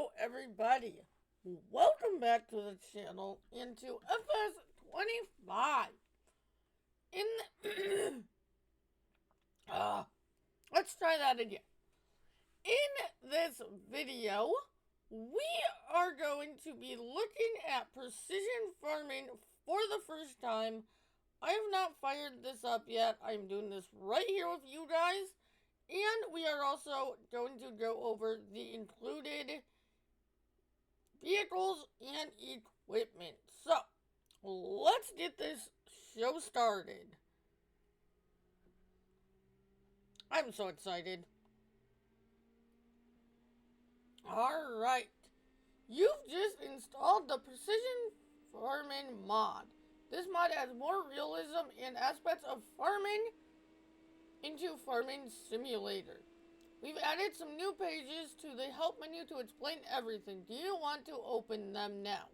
Hello everybody, welcome back to the channel and to FS25. Let's try that again. In this video, we are going to be looking at precision farming for the first time. I have not fired this up yet. I'm doing this right here with you guys. And we are also going to go over the included vehicles and equipment. So, let's get this show started. I'm so excited. Alright. You've just installed the Precision Farming mod. This mod adds more realism and aspects of farming into Farming Simulator. We've added some new pages to the help menu to explain everything. Do you want to open them now?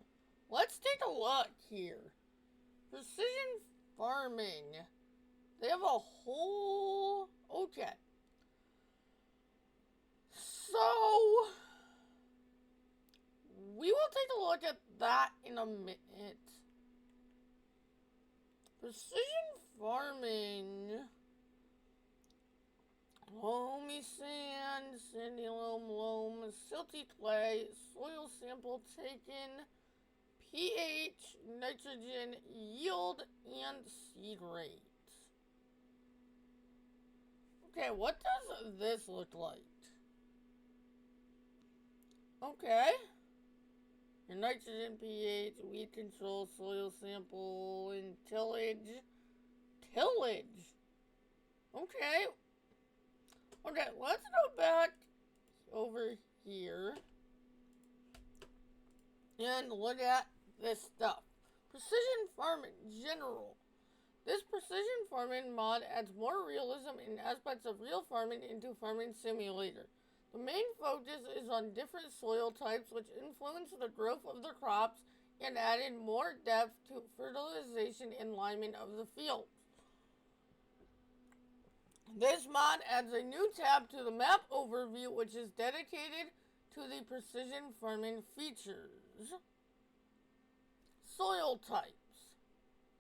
Let's take a look here. Precision farming. They have a whole... Okay. So, we will take a look at that in a minute. Precision farming... Loamy sand, sandy loam, silty clay, soil sample taken, pH, nitrogen, yield, and seed rate. Okay, what does this look like? Okay. Your nitrogen, pH, weed control, soil sample, and tillage. Tillage? Okay. Okay, let's go back over here and look at this stuff. Precision farming general. This precision farming mod adds more realism and aspects of real farming into Farming Simulator. The main focus is on different soil types which influence the growth of the crops and added more depth to fertilization and liming of the field. This mod adds a new tab to the map overview, which is dedicated to the precision farming features. Soil types.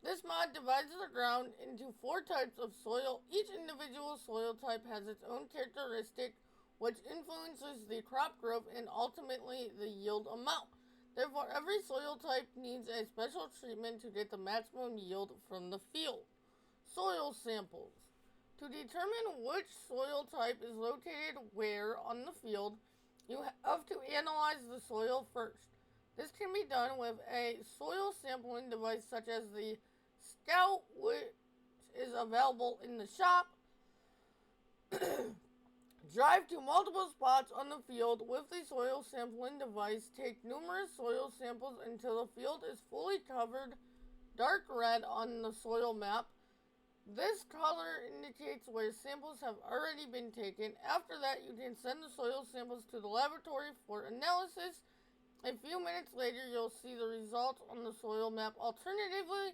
This mod divides the ground into 4 types of soil. Each individual soil type has its own characteristic, which influences the crop growth and ultimately the yield amount. Therefore, every soil type needs a special treatment to get the maximum yield from the field. Soil samples. To determine which soil type is located where on the field, you have to analyze the soil first. This can be done with a soil sampling device such as the Scout, which is available in the shop. Drive to multiple spots on the field with the soil sampling device. Take numerous soil samples until the field is fully covered, dark red on the soil map. This color indicates where samples have already been taken. After that, you can send the soil samples to the laboratory for analysis. A few minutes later, you'll see the results on the soil map. Alternatively,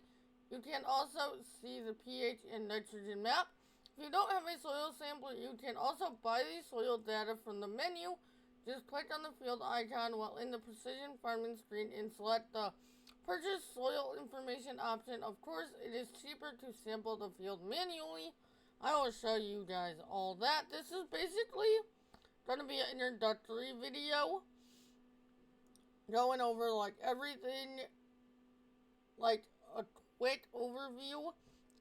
you can also see the pH and nitrogen map. If you don't have a soil sampler, you can also buy the soil data from the menu. Just click on the field icon while in the precision farming screen and select the purchase soil information option. Of course, it is cheaper to sample the field manually. I will show you guys all that. This is basically going to be an introductory video going over like everything, like a quick overview.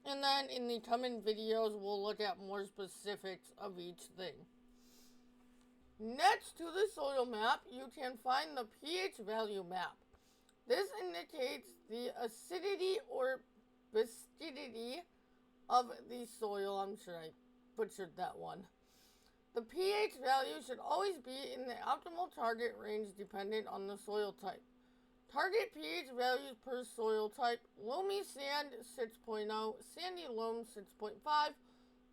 And then in the coming videos, we'll look at more specifics of each thing. Next to the soil map, you can find the pH value map. This indicates the acidity or viscidity of the soil. I'm sure I butchered that one. The pH value should always be in the optimal target range dependent on the soil type. Target pH values per soil type: loamy sand 6.0, sandy loam 6.5,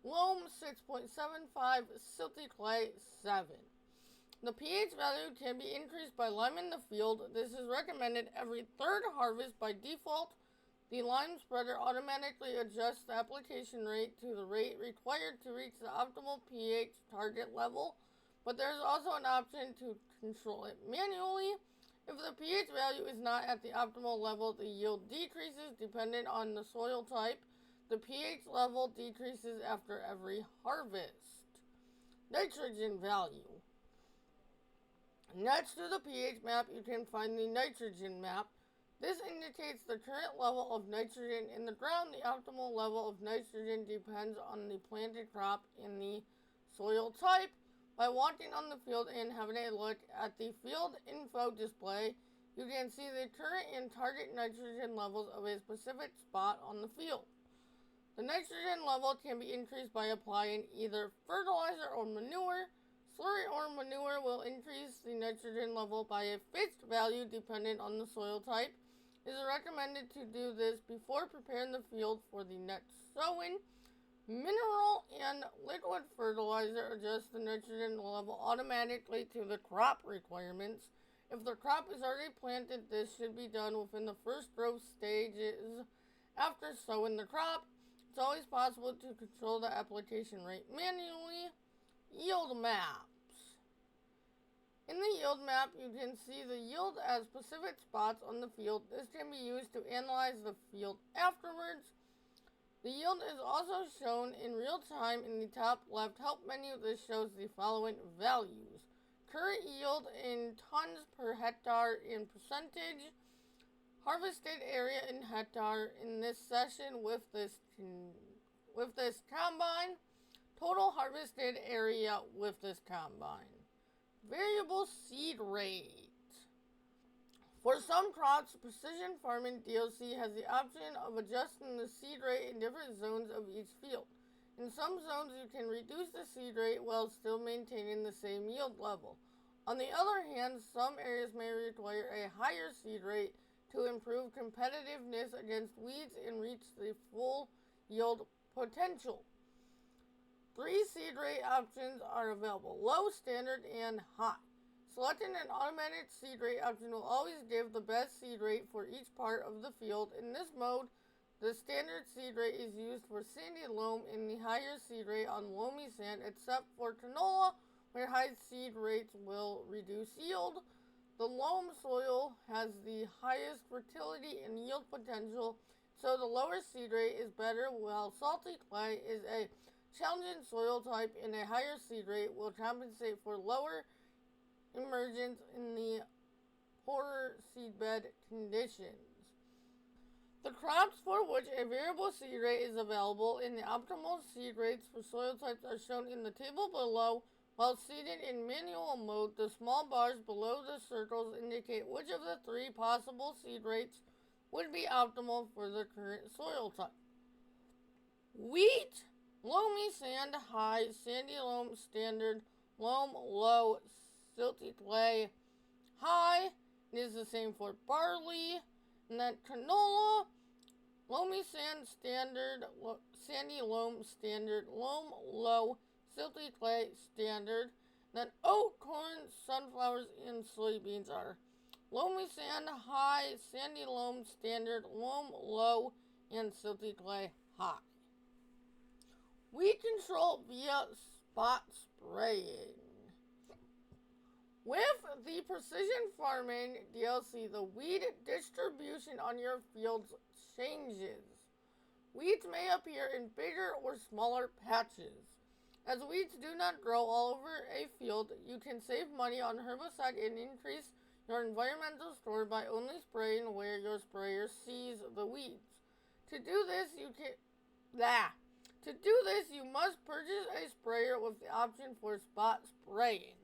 loam 6.75, silty clay 7. The pH value can be increased by liming the field. This is recommended every 3rd harvest by default. The lime spreader automatically adjusts the application rate to the rate required to reach the optimal pH target level. but there's also an option to control it manually. If the pH value is not at the optimal level, the yield decreases dependent on the soil type. The pH level decreases after every harvest. Nitrogen value. Next to the pH map, you can find the nitrogen map. This indicates the current level of nitrogen in the ground. The optimal level of nitrogen depends on the planted crop and the soil type. By walking on the field and having a look at the field info display, you can see the current and target nitrogen levels of a specific spot on the field. The nitrogen level can be increased by applying either fertilizer or manure. Slurry or manure will increase the nitrogen level by a fixed value dependent on the soil type. It is recommended to do this before preparing the field for the next sowing. Mineral and liquid fertilizer adjust the nitrogen level automatically to the crop requirements. If the crop is already planted, this should be done within the first growth stages after sowing the crop. It's always possible to control the application rate manually. Yield maps. In the yield map, you can see the yield at specific spots on the field. This can be used to analyze the field afterwards. The yield is also shown in real time in the top left help menu. This shows the following values. Current yield in tons per hectare in percentage. Harvested area in hectare in this session with this combine. Total harvested area with this combine. Variable seed rate. For some crops, Precision Farming DLC has the option of adjusting the seed rate in different zones of each field. In some zones, you can reduce the seed rate while still maintaining the same yield level. On the other hand, some areas may require a higher seed rate to improve competitiveness against weeds and reach the full yield potential. 3 seed rate options are available: low, standard, and high. Selecting an automatic seed rate option will always give the best seed rate for each part of the field. In this mode, the standard seed rate is used for sandy loam and the higher seed rate on loamy sand, except for canola, where high seed rates will reduce yield. The loam soil has the highest fertility and yield potential, so the lower seed rate is better, while salty clay is a challenging soil type and a higher seed rate will compensate for lower emergence in the poorer seedbed conditions. The crops for which a variable seed rate is available and the optimal seed rates for soil types are shown in the table below. While seeded in manual mode, the small bars below the circles indicate which of the 3 possible seed rates would be optimal for the current soil type. Wheat, loamy sand, high, sandy loam, standard, loam, low, silty clay, high. It is the same for barley. And then canola, loamy sand, standard, sandy loam, standard, loam, low, silty clay, standard. Then oat, corn, sunflowers, and soybeans are loamy sand, high, sandy loam, standard, loam, low, and silty clay, high. Weed control via spot spraying. With the Precision Farming DLC, the weed distribution on your fields changes. Weeds may appear in bigger or smaller patches. As weeds do not grow all over a field, you can save money on herbicide and increase your environmental score by only spraying where your sprayer sees the weeds. To do this, you must purchase a sprayer with the option for spot spraying.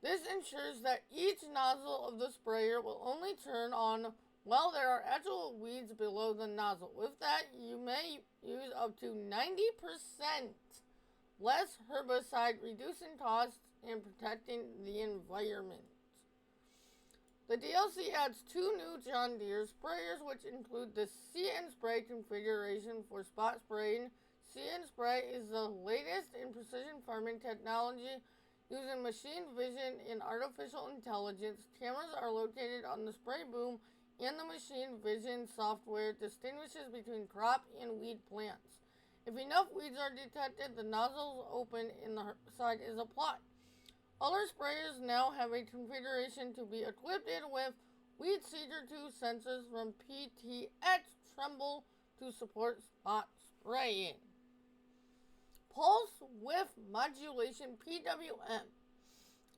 This ensures that each nozzle of the sprayer will only turn on while there are actual weeds below the nozzle. With that, you may use up to 90% less herbicide, reducing costs and protecting the environment. The DLC adds 2 new John Deere sprayers, which include the See and Spray configuration for spot spraying. See and Spray is the latest in precision farming technology using machine vision and artificial intelligence. Cameras are located on the spray boom, and the machine vision software distinguishes between crop and weed plants. If enough weeds are detected, the nozzles open and the herbicide is applied. Other sprayers now have a configuration to be equipped with Weed Seeder 2 sensors from PTX Tremble to support spot spraying. Pulse Width Modulation (PWM).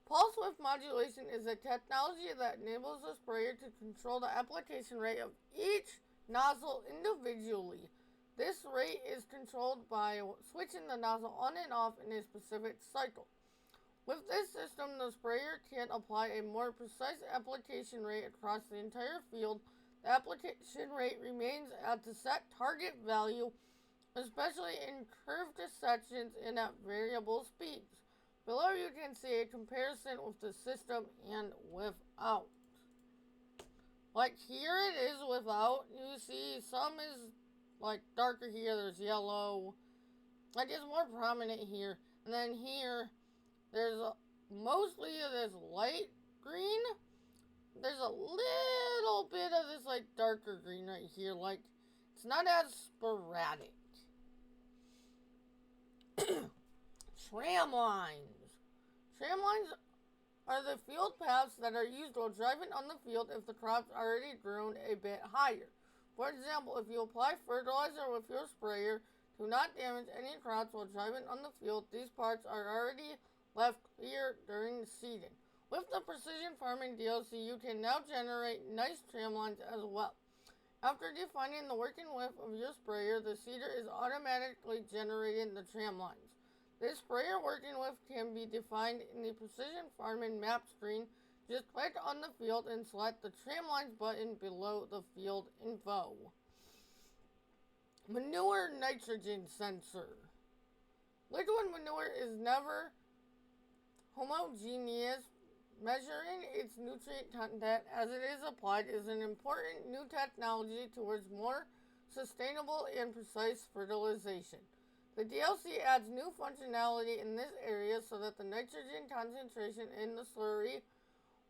Pulse width modulation is a technology that enables the sprayer to control the application rate of each nozzle individually. This rate is controlled by switching the nozzle on and off in a specific cycle. With this system, the sprayer can apply a more precise application rate across the entire field. The application rate remains at the set target value, especially in curved sections and at variable speeds. Below you can see a comparison with the system and without. Like here it is without. You see some is like darker here, there's yellow. Like it's more prominent here. And then here, there's mostly of this light green. There's a little bit of this like darker green right here. Like it's not as sporadic. Tram lines. Tram lines are the field paths that are used while driving on the field if the crop's already grown a bit higher. For example, if you apply fertilizer with your sprayer, do not damage any crops while driving on the field. These parts are already left clear during seeding. With the Precision Farming DLC, you can now generate nice tram lines as well. After defining the working width of your sprayer, the seeder is automatically generating the tram lines. This sprayer working width can be defined in the Precision Farming map screen. Just click on the field and select the tram lines button below the field info. Manure nitrogen sensor. Liquid manure is never homogeneous. Measuring its nutrient content as it is applied is an important new technology towards more sustainable and precise fertilization. The DLC adds new functionality in this area so that the nitrogen concentration in the slurry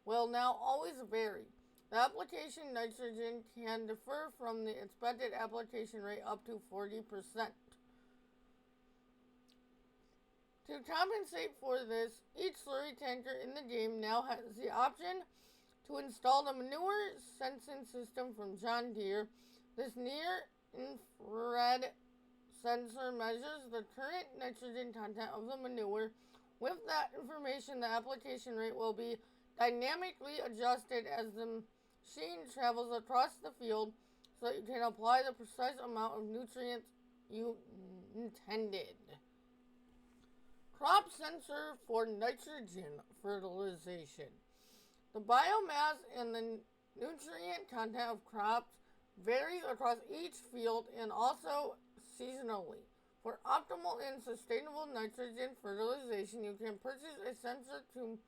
will now always vary. The application nitrogen can differ from the expected application rate up to 40%. To compensate for this, each slurry tanker in the game now has the option to install the manure sensing system from John Deere. This near-infrared sensor measures the current nitrogen content of the manure. With that information, the application rate will be dynamically adjusted as the machine travels across the field so that you can apply the precise amount of nutrients you intended. Crop sensor for nitrogen fertilization. The biomass and the nutrient content of crops varies across each field and also seasonally. For optimal and sustainable nitrogen fertilization, you can purchase a sensor to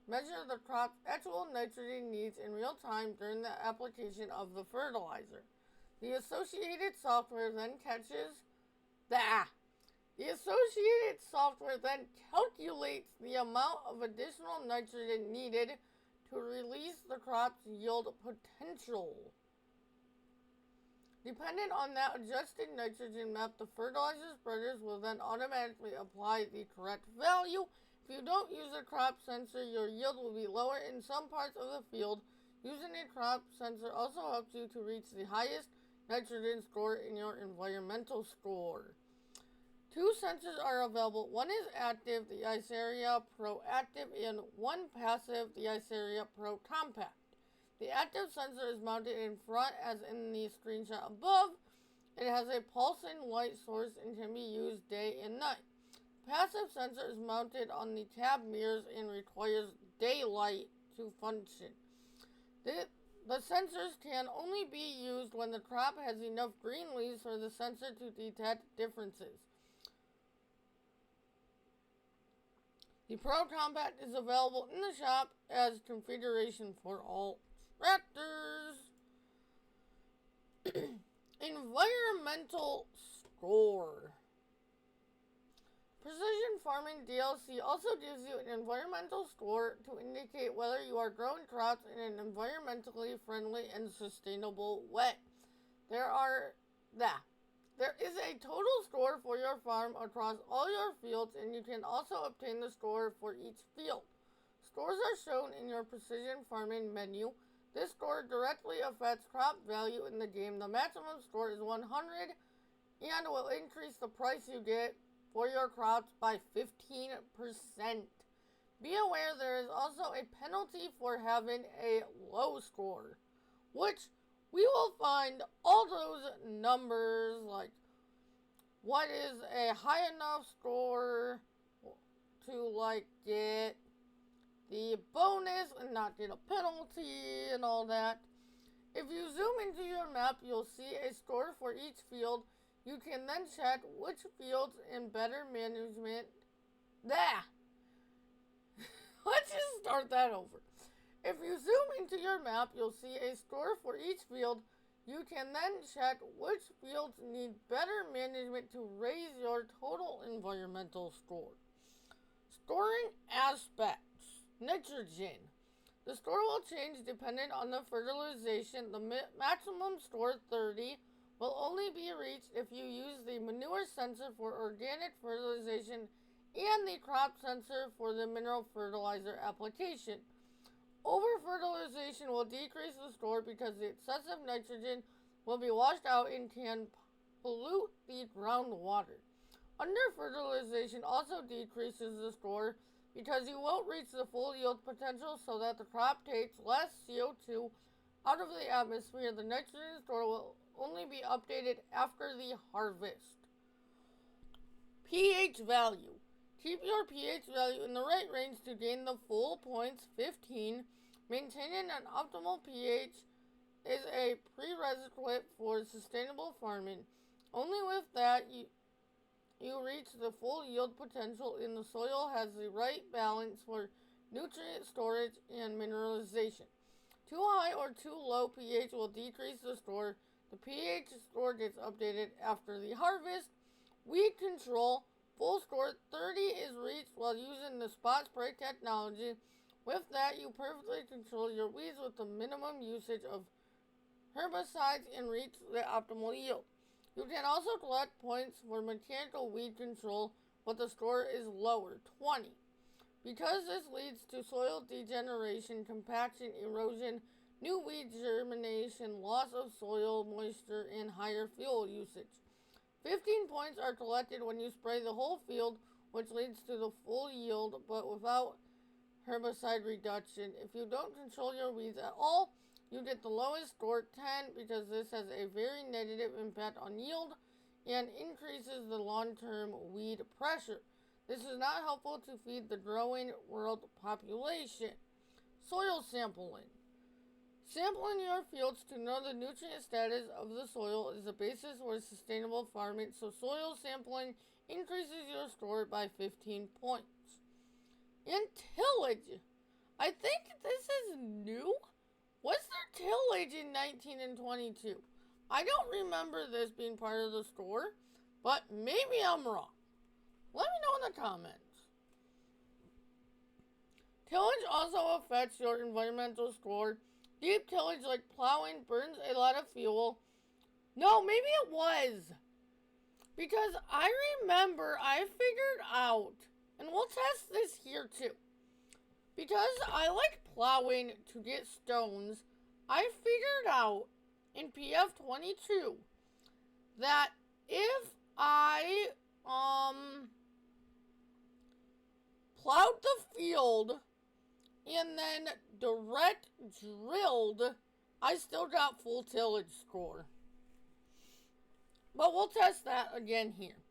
measure the crop's actual nitrogen needs in real time during the application of the fertilizer. The associated software then calculates the amount of additional nitrogen needed to release the crop's yield potential. Depending on that adjusted nitrogen map, the fertilizer spreaders will then automatically apply the correct value. If you don't use a crop sensor, your yield will be lower in some parts of the field. Using a crop sensor also helps you to reach the highest nitrogen score in your environmental score. Two sensors are available. One is active, the Iceria Pro Active, and one passive, the Iceria Pro Compact. The active sensor is mounted in front as in the screenshot above. It has a pulsing light source and can be used day and night. Passive sensor is mounted on the tab mirrors and requires daylight to function. The sensors can only be used when the crop has enough green leaves for the sensor to detect differences. The Pro Compact is available in the shop as configuration for all tractors. Environmental score. Precision Farming DLC also gives you an environmental score to indicate whether you are growing crops in an environmentally friendly and sustainable way. There is a total score for your farm across all your fields, and you can also obtain the score for each field. Scores are shown in your precision farming menu. This score directly affects crop value in the game. The maximum score is 100 and will increase the price you get for your crops by 15%. Be aware there is also a penalty for having a low score, which we will find all those numbers, like what is a high enough score to get the bonus and not get a penalty and all that. If you zoom into your map, you'll see a score for each field. You can then check which fields in better management. Let's just start that over. If you zoom into your map, you'll see a score for each field. You can then check which fields need better management to raise your total environmental score. Storing aspects. Nitrogen. The score will change depending on the fertilization. The maximum score, 30, will only be reached if you use the manure sensor for organic fertilization and the crop sensor for the mineral fertilizer application. Over-fertilization will decrease the score because the excessive nitrogen will be washed out and can pollute the groundwater. Under-fertilization also decreases the score because you won't reach the full yield potential, so that the crop takes less CO2 out of the atmosphere. The nitrogen score will only be updated after the harvest. pH value. Keep your pH value in the right range to gain the full points, 15. Maintaining an optimal pH is a prerequisite for sustainable farming. Only with that you reach the full yield potential, and the soil has the right balance for nutrient storage and mineralization. Too high or too low pH will decrease the score. The pH score gets updated after the harvest. Weed control. Full score 30 is reached while using the spot spray technology. With that, you perfectly control your weeds with the minimum usage of herbicides and reach the optimal yield. You can also collect points for mechanical weed control, but the score is lower, 20. Because this leads to soil degeneration, compaction, erosion, new weed germination, loss of soil moisture, and higher fuel usage. 15 points are collected when you spray the whole field, which leads to the full yield, but without herbicide reduction. If you don't control your weeds at all, you get the lowest score, 10, because this has a very negative impact on yield and increases the long-term weed pressure. This is not helpful to feed the growing world population. Soil sampling. Sampling your fields to know the nutrient status of the soil is the basis for sustainable farming, so soil sampling increases your score by 15 points. And tillage. I think this is new. Was there tillage in 19 and 22? I don't remember this being part of the score, but maybe I'm wrong. Let me know in the comments. Tillage also affects your environmental score. Deep tillage like plowing burns a lot of fuel. No, maybe it was. Because I remember I figured out, and we'll test this here too. Because I like plowing to get stones, I figured out in FF25 that if I plowed the field and then direct drilled, I still got full tillage score. But we'll test that again here.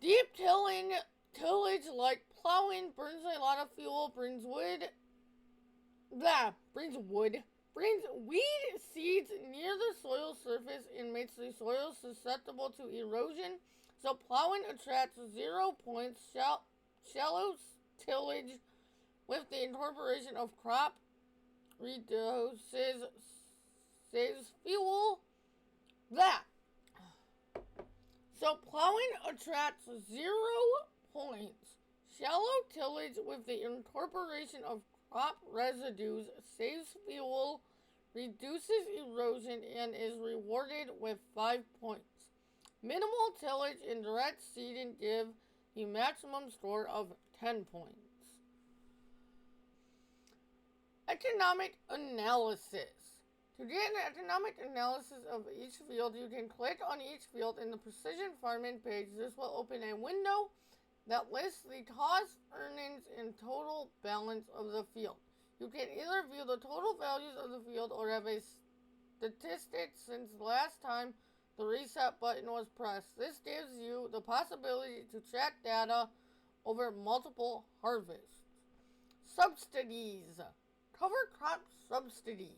Deep tillage like plowing burns a lot of fuel, brings weed seeds near the soil surface and makes the soil susceptible to erosion. So plowing attracts 0 points. Shallow tillage with the incorporation of crop reduces, saves fuel. So plowing attracts 0 points. Shallow tillage with the incorporation of crop residues saves fuel, reduces erosion, and is rewarded with 5 points. Minimal tillage and direct seeding give the maximum score of 10 points. Economic analysis. To get an economic analysis of each field, you can click on each field in the Precision Farming page. This will open a window that lists the cost, earnings, and total balance of the field. You can either view the total values of the field or have a statistic since the last time the reset button was pressed. This gives you the possibility to track data over multiple harvests. Subsidies. Cover crop subsidy.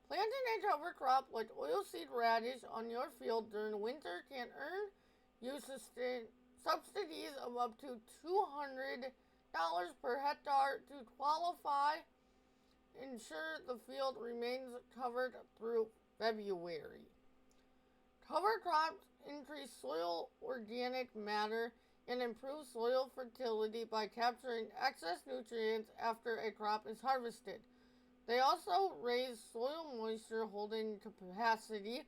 Planting a cover crop like oilseed radish on your field during winter can earn you subsidies of up to $200 per hectare to qualify. Ensure the field remains covered through February. Cover crops increase soil organic matter and improve soil fertility by capturing excess nutrients after a crop is harvested. They also raise soil moisture holding capacity,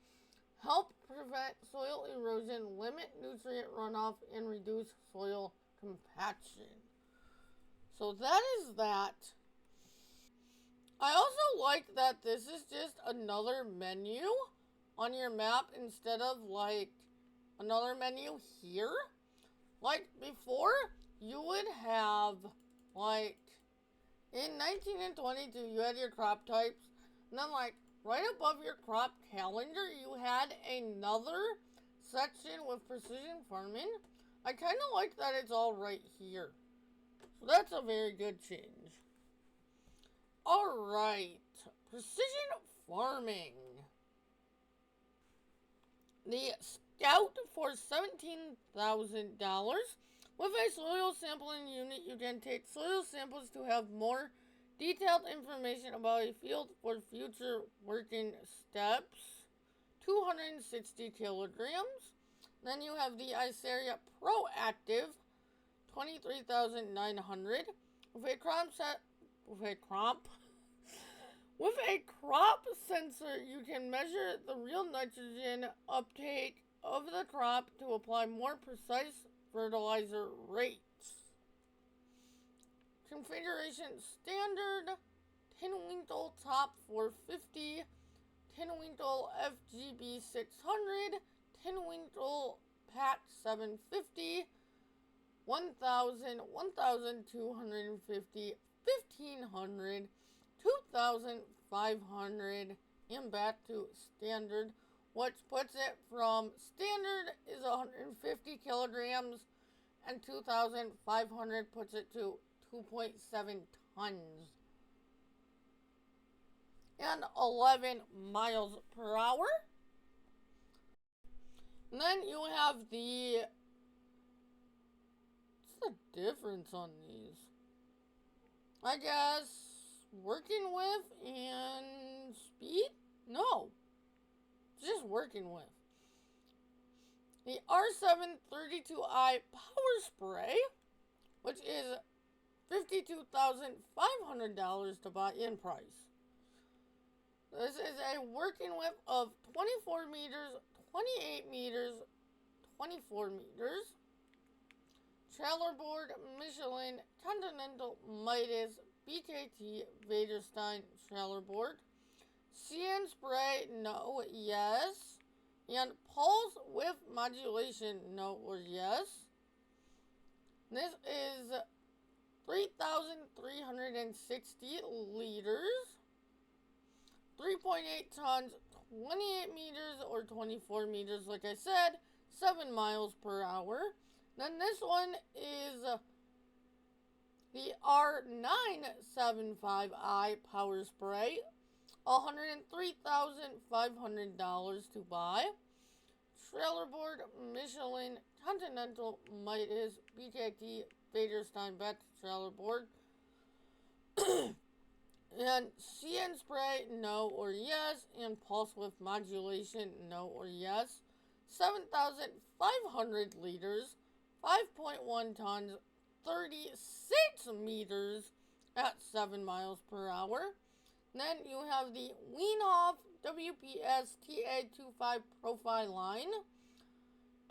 help prevent soil erosion, limit nutrient runoff, and reduce soil compaction. So that is that. I also like that this is just another menu on your map instead of like another menu here. Like before, you would have like in 19 and 22, you had your crop types, and then like right above your crop calendar, you had another section with precision farming. I kind of like that it's all right here. So that's a very good change. Alright, precision farming. The Scout for $17,000. With a soil sampling unit, you can take soil samples to have more detailed information about a field for future working steps. 260 kilograms. Then you have the Iceria Proactive, 23,900. With a crop sensor, you can measure the real nitrogen uptake of the crop to apply more precise fertilizer rates. Configuration standard, Tinwinkle top 450, Tinwinkle FGB 600, Tinwinkle Pat 750, 1,000, 1,250, 1,500, 2,500, and back to standard, which puts it from standard is 150 kilograms, and 2,500 puts it to 2.7 tons. And 11 miles per hour. And then you have what's the difference on these? I guess working with and speed? No. Just working with. The R732i Power Spray, which is $52,500 to buy in price. This is a working width of 24 meters, 28 meters, 24 meters. Trailer board, Michelin, Continental, Midas, BKT, Vaderstein trailer board. CN spray, no, yes. And pulse width modulation, no or yes. This is 3,360 liters. 3.8 tons, 28 meters or 24 meters, like I said, 7 miles per hour. Then this one is the R975i Power Spray, $103,500 to buy. Trailer board, Michelin, Continental, Midas, BKT, Vaderstein, trailer board. And CN spray, no or yes. And pulse width modulation, no or yes. 7,500 liters, 5.1 tons, 36 meters at 7 miles per hour. Then you have the Wienhoff WPS TA25 profile line.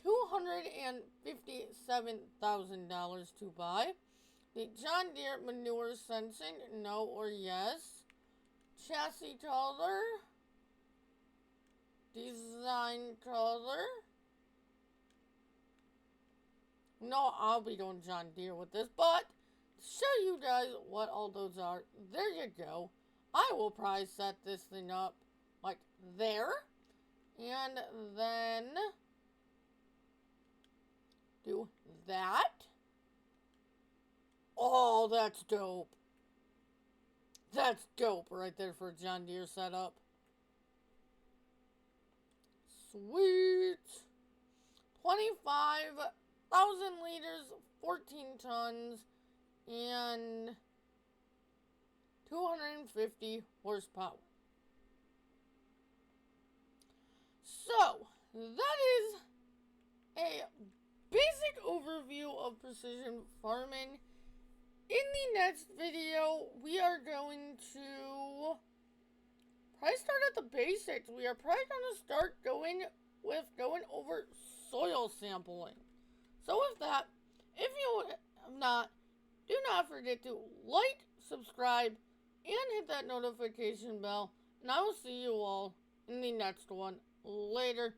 $257,000 to buy. The John Deere manure sensing, no or yes. Chassis color. Design color. No, I'll be doing John Deere with this, but to show you guys what all those are, there you go. I will probably set this thing up like there, and then do that. Oh, that's dope. That's dope right there for a John Deere setup. Sweet. 25,000 liters, 14 tons, and 250 horsepower. So, that is a basic overview of precision farming. In the next video, we are going to probably start at the basics. We are probably going to start going over soil sampling. So with that, if you have not, do not forget to like, subscribe, and hit that notification bell. And I will see you all in the next one. Later.